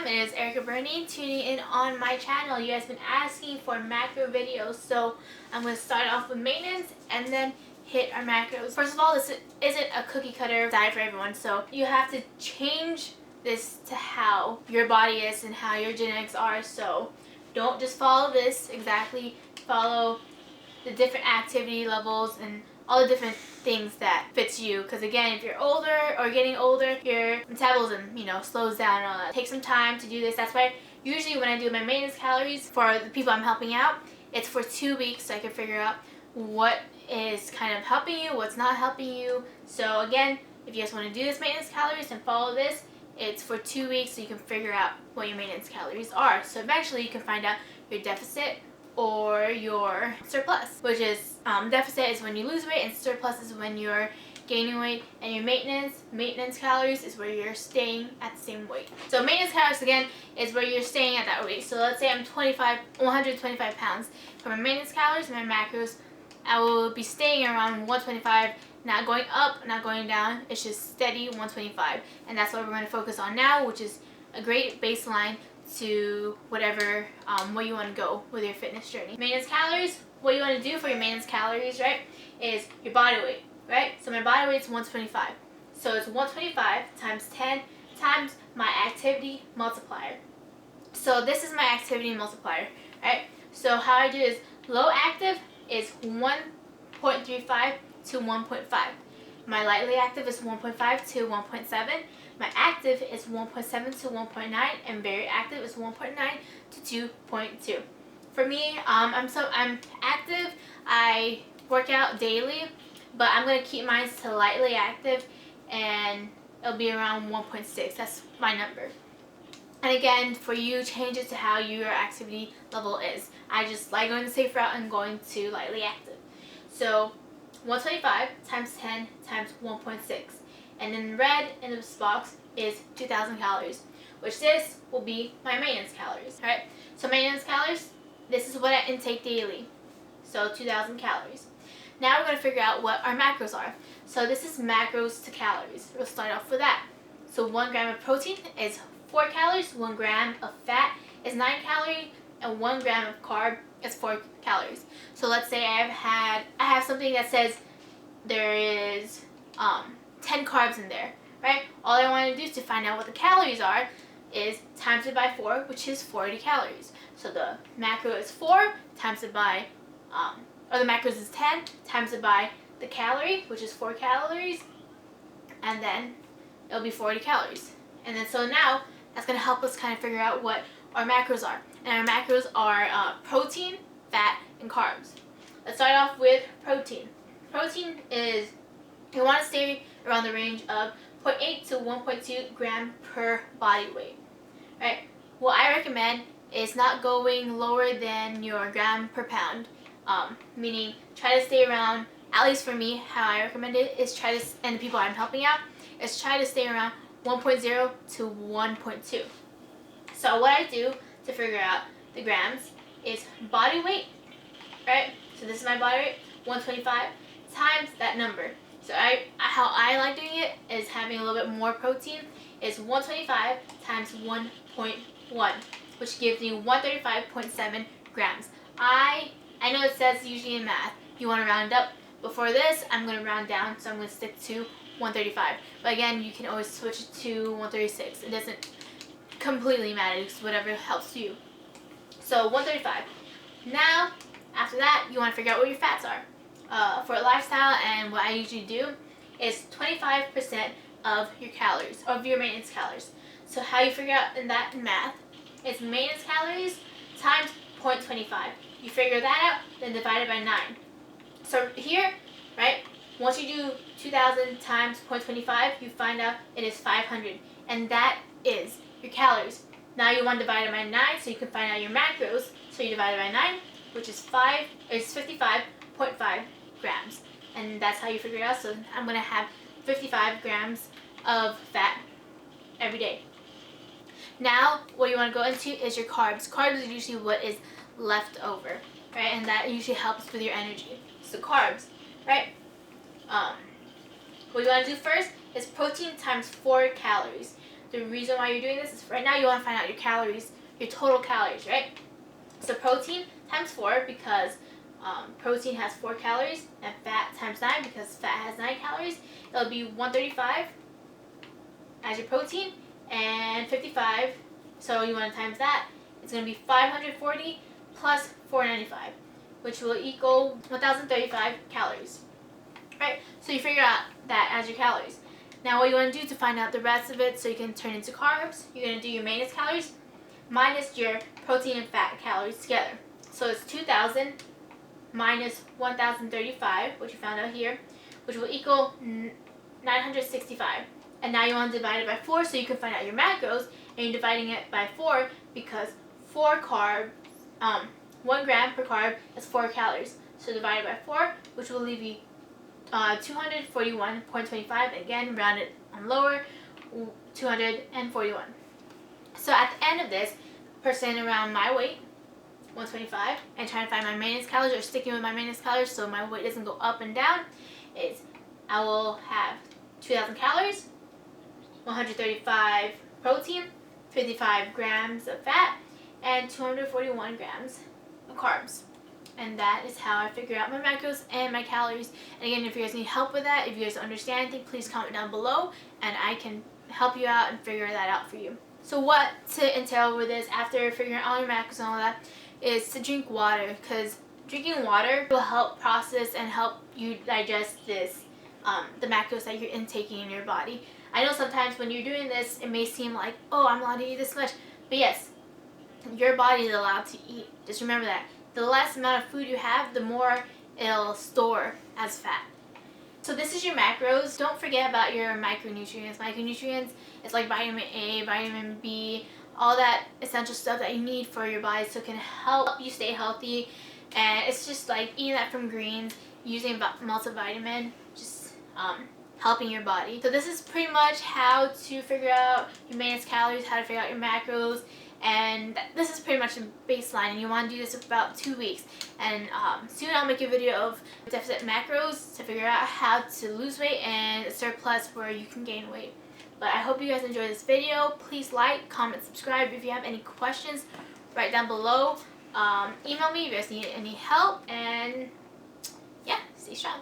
It is Erica Bernie tuning in on my channel. You guys have been asking for macro videos, so I'm going to start off with maintenance and then hit our macros. First of all, this isn't a cookie cutter diet for everyone, so you have to change this to how your body is and how your genetics are. So don't just follow this exactly, follow the different activity levels and all the different things that fits you, because again, if you're older or getting older, your metabolism slows down and all that. Take some time to do this. That's why usually when I do my maintenance calories for the people I'm helping out, it's for 2 weeks so I can figure out what is kind of helping you, what's not helping you. So again, if you guys want to do this maintenance calories and follow this, it's for 2 weeks so you can figure out what your maintenance calories are. So eventually you can find out your deficit or your surplus, which is deficit is when you lose weight and surplus is when you're gaining weight, and your maintenance calories is where you're staying at the same weight. So maintenance calories again is where you're staying at that weight. So let's say I'm 125 pounds. For my maintenance calories and my macros, I will be staying around 125, not going up, not going down. It's just steady 125, and that's what we're going to focus on now, which is a great baseline to whatever what you want to go with your fitness journey. Maintenance calories, what you want to do for your maintenance calories, right, is your body weight, right? So my body weight is 125. So it's 125 times 10 times my activity multiplier. So this is my activity multiplier, right? So how I do is low active is 1.35 to 1.5. My lightly active is 1.5 to 1.7. My active is 1.7 to 1.9, and very active is 1.9 to 2.2. For me, I'm active. I work out daily, but I'm gonna keep mine to lightly active, and it'll be around 1.6. That's my number. And again, for you, change it to how your activity level is. I just like going the safe route and going to lightly active. So 125 times 10 times 1.6. And in red in this box is 2,000 calories, which this will be my maintenance calories. Alright, so maintenance calories, this is what I intake daily. So 2,000 calories. Now we're going to figure out what our macros are. So this is macros to calories. We'll start off with that. So 1 gram of protein is 4 calories, 1 gram of fat is 9 calories, and 1 gram of carb is 4 calories. So let's say I have something that says there is 10 carbs in there, right? All I want to do to find out what the calories are is times it by 4, which is 40 calories. So the macro is 4 times it by, or the macros is 10 times it by the calorie, which is 4 calories, and then it'll be 40 calories. And then so now that's going to help us kind of figure out what our macros are. And our macros are protein, fat, and carbs. Let's start off with protein. Protein is, you want to stay around the range of 0.8 to 1.2 gram per body weight. Right? What I recommend is not going lower than your gram per pound. Meaning try to stay around, at least for me, how I recommend it is try to, and the people I'm helping out, is try to stay around 1.0 to 1.2. So what I do to figure out the grams is body weight, right? So this is my body weight, 125 times that number. So how I like doing it is having a little bit more protein is 125 times 1.1, which gives you 135.7 grams. I know it says usually in math you want to round up. Before this, I'm going to round down, so I'm going to stick to 135. But again, you can always switch it to 136. It doesn't completely matter, it's whatever helps you. So 135. Now, after that, you want to figure out what your fats are. For a lifestyle, and what I usually do is 25% of your calories, of your maintenance calories. So how you figure out in that math is maintenance calories times 0.25. You figure that out, then divide it by 9. So here, right, once you do 2,000 times 0.25, you find out it is 500, and that is your calories. Now you want to divide it by 9 so you can find out your macros. So you divide it by 9, which is 55.5 grams, and that's how you figure it out. So I'm going to have 55 grams of fat every day. Now what you want to go into is your carbs. Carbs is usually what is left over, right, and that usually helps with your energy. So carbs, right, what you want to do first is protein times 4 calories. the reason why you're doing this is right now you want to find out your calories, your total calories, right? So protein times 4 because protein has 4 calories, and fat times 9 because fat has 9 calories. It'll be 135 as your protein and 55. So you want to times that. It's going to be 540 plus 495, which will equal 1,035 calories. Right? So you figure out that as your calories. Now what you want to do to find out the rest of it so you can turn into carbs, you're going to do your maintenance calories minus your protein and fat calories together. So it's 2,000 minus 1,035, which you found out here, which will equal 965. And now you want to divide it by 4 so you can find out your macros, and you're dividing it by 4 because 4 carbs, 1 gram per carb is 4 calories. So divide it by 4, which will leave you 241.25. Again, round it on lower, 241. So at the end of this, person around my weight, 125, and trying to find my maintenance calories or sticking with my maintenance calories so my weight doesn't go up and down, is I will have 2,000 calories, 135 protein, 55 grams of fat, and 241 grams of carbs. And that is how I figure out my macros and my calories. And again, if you guys need help with that, if you guys don't understand anything, please comment down below and I can help you out and figure that out for you. So what to entail with this after figuring out all your macros and all that is to drink water, because drinking water will help process and help you digest this, the macros that you're intaking in your body. I know sometimes when you're doing this, it may seem like, oh, I'm allowed to eat this much. But yes, your body is allowed to eat. Just remember that. The less amount of food you have, the more it'll store as fat. So this is your macros. Don't forget about your micronutrients. Micronutrients is like vitamin A, vitamin B, all that essential stuff that you need for your body so it can help you stay healthy. And it's just like eating that from greens, using multivitamin, just helping your body. So this is pretty much how to figure out your maintenance calories, how to figure out your macros. And this is pretty much a baseline, and you want to do this for about 2 weeks. And soon I'll make a video of deficit macros to figure out how to lose weight and surplus where you can gain weight. But I hope you guys enjoyed this video. Please like, comment, subscribe. If you have any questions, write down below. Email me if you guys need any help. And yeah, stay strong.